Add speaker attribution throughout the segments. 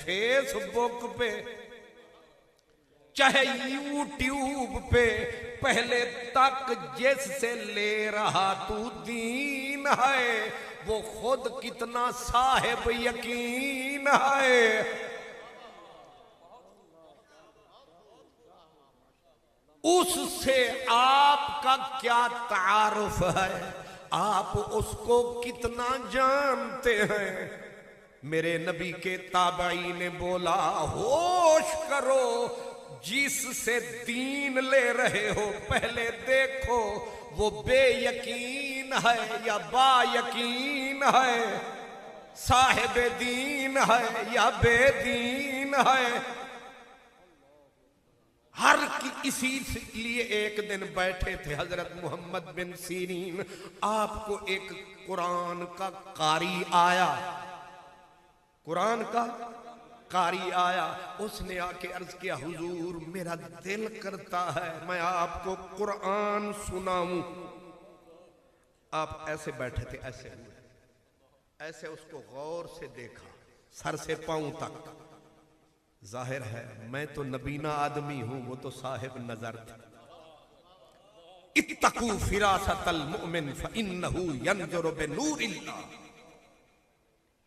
Speaker 1: Facebook पे चाहे YouTube पे, पहले तक जिससे ले रहा तू दीन है वो खुद कितना साहिब यकीन है। उससे आपका क्या तारुफ है, आप उसको कितना जानते हैं। मेरे नबी के ताबई ने बोला, होश करो, जिससे दीन ले रहे हो पहले देखो वो बेयकीन है या बायकीन है, साहिब दीन है या बेदीन है। हर की इसी लिए एक दिन बैठे थे हजरत मोहम्मद बिन सीरीन, आपको एक कुरान का कारी आया, कुरान का कारी आया। उसने आके अर्ज किया, हुजूर मेरा दिल करता है मैं आपको कुरान सुनाऊं। आप ऐसे बैठे थे, ऐसे हुए, ऐसे उसको गौर से देखा सर से पांव तक। जाहिर है मैं तो नबीना आदमी हूं, वो तो साहिब नजर थे। इत्तकू फिरासतल मुमिन फइन्नहु यंजुरु बिनूरिल्लाह।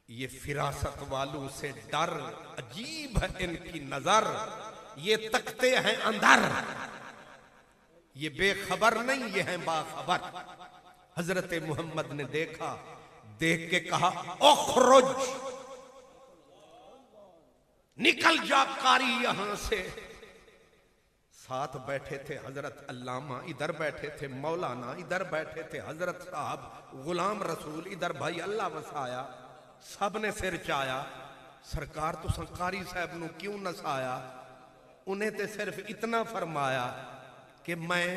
Speaker 1: ये फिरासत वालों से डर, अजीब है इनकी नजर, ये तकते हैं अंदर, ये बेखबर नहीं, ये हैं बाखबर। हजरत मोहम्मद ने देखा, देख के कहा, उखरुज, निकल जा कारी यहां से। साथ बैठे थे हजरत अल्लामा, इधर बैठे थे मौलाना, इधर बैठे थे हजरत साहब गुलाम रसूल, इधर भाई अल्लाह वसाया। सब ने सिर चाया, सरकार तो संकारी साहब नू क्यों नसाया। उन्हें तो सिर्फ इतना फरमाया कि मैं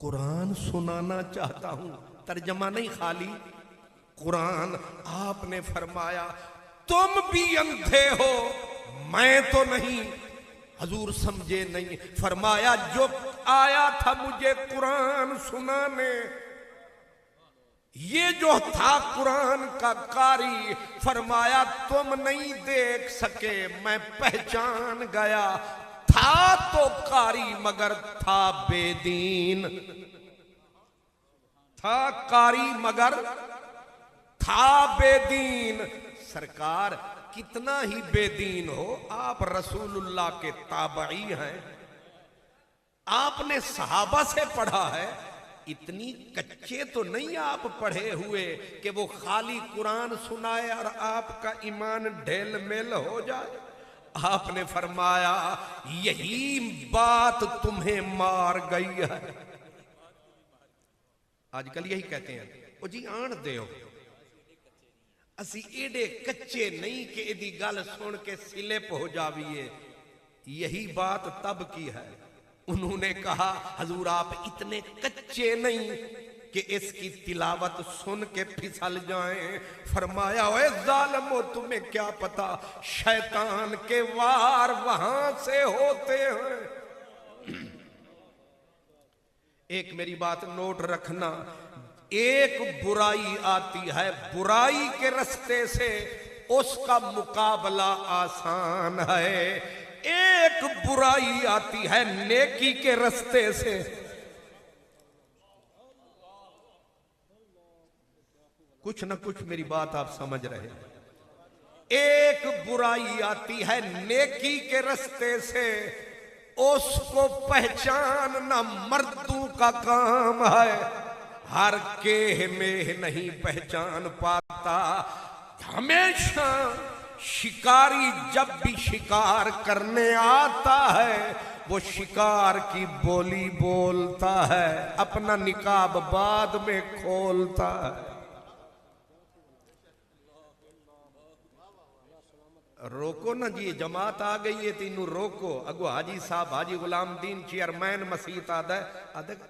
Speaker 1: कुरान सुनाना चाहता हूं, तर्जमा नहीं, खाली कुरान। आपने फरमाया, तुम भी अंधे हो, मैं तो नहीं। हजूर समझे नहीं, फरमाया, जो आया था मुझे कुरान सुनाने, ये जो था कुरान का कारी, फरमाया तुम नहीं देख सके, मैं पहचान गया, था तो कारी मगर था बेदीन, था कारी मगर था बेदीन। सरकार कितना ही बेदीन हो, आप रसूलुल्लाह के ताबई हैं, आपने सहाबा से पढ़ा है, इतनी कच्चे तो नहीं आप पढ़े हुए कि वो खाली कुरान सुनाए और आपका ईमान ढेल मेल हो जाए। आपने फरमाया, यही बात तुम्हें मार गई है। आजकल यही कहते हैं, ओ जी आण दो, असी एडे कच्चे नहीं कि एदी गल सुन के स्लिप हो जाविए। यही बात तब की है। उन्होंने कहा, हजूर आप इतने कच्चे नहीं कि इसकी तिलावत सुन के फिसल जाएं। फरमाया, ओए जालिमो, तुम्हें क्या पता शैतान के वार वहां से होते हैं। एक मेरी बात नोट रखना, एक बुराई आती है, बुराई के रास्ते से उसका मुकाबला आसान है। एक बुराई आती है नेकी के रास्ते से, कुछ ना कुछ मेरी बात आप समझ रहे हैं। एक बुराई आती है नेकी के रास्ते से, उसको पहचानना मर्दों का काम है। हर के में नहीं पहचान पाता। हमेशा शिकारी जब भी शिकार करने आता है वो शिकार की बोली बोलता है, अपना निकाब बाद में खोलता है। रोको ना जी, जमात आ गई है, तीनों रोको। अगो हाजी साहब, हाजी गुलाम दीन चेयरमैन मसीत आदा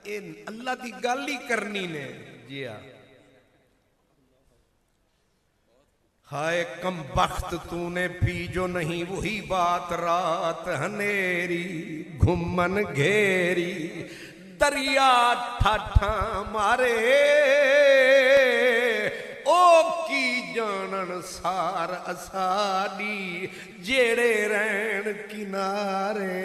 Speaker 1: ए अल्लाह की गल ही करनी ने जी। हाय कम बख्त तूने पी जो नहीं, वही बात रात हनेरी घुमन घेरी, दरिया ठाठा मारे ओ की जानन सार असाडी जेड़े रहन किनारे।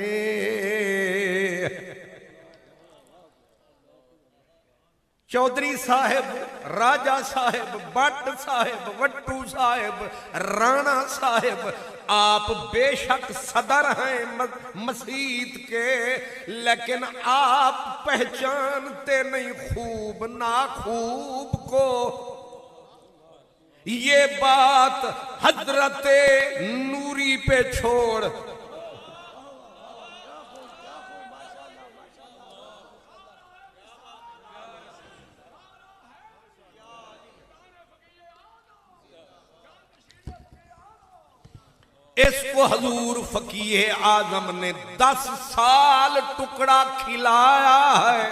Speaker 1: चौधरी साहेब, राजा साहेब, भट्ट साहेब, वट्टू साहेब, राणा साहेब, आप बेशक सदर हैं मस्जिद के, लेकिन आप पहचानते नहीं खूब ना खूब को। ये बात हजरते नूरी पे छोड़ इसको हजूर फकीह आजम ने 10 साल टुकड़ा खिलाया है।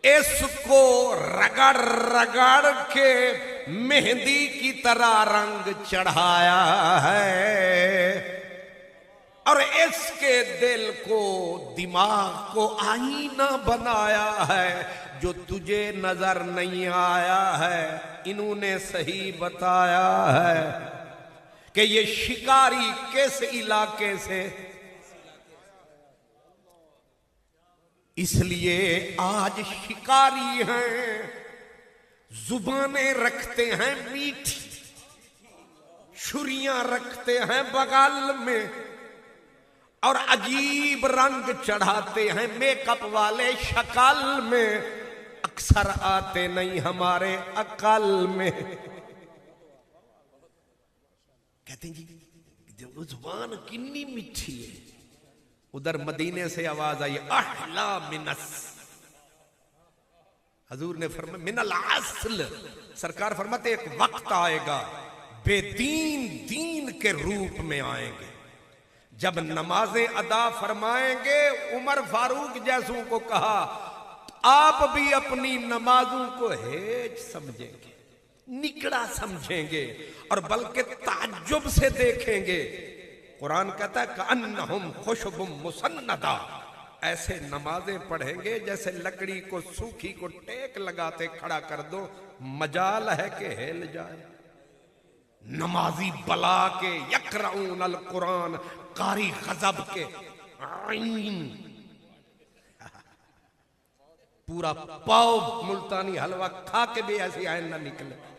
Speaker 1: इसको रगड़ रगड़ के मेहंदी की तरह रंग चढ़ाया है और इसके दिल को, दिमाग को आईना बनाया है। जो तुझे नजर नहीं आया है इन्होंने सही बताया है कि ये शिकारी किस इलाके से, इसलिए आज शिकारी हैं, जुबानें रखते हैं मीठी, छुरियां रखते हैं बगल में और अजीब रंग चढ़ाते हैं मेकअप वाले शक्ल में, अक्सर आते नहीं हमारे अकल में। कहते हैं जी वो जुबान कितनी मीठी है। उधर मदीने से आवाज आई अहला मिनस, हजूर ने फरमाया मिनल अस्ल, सरकार फरमाते एक वक्त आएगा बेदीन दीन के रूप में आएंगे, जब नमाजें अदा फरमाएंगे। उमर फारूक जैसों को कहा आप भी अपनी नमाजों को हेज समझेंगे, निकड़ा समझेंगे और बल्कि ताज्जुब से देखेंगे। कुरान कहता है कअन्नहुम खुशबुम मुसन्नदा, ऐसे नमाजें पढ़ेंगे जैसे लकड़ी को सूखी को टेक लगाते खड़ा कर दो, मजाल है कि हिल जाए। नमाजी बला के यकराउन अल कुरान, कारी गजब के पूरा पाव मुल्तानी हलवा खा के भी ऐसी आयन ना निकले।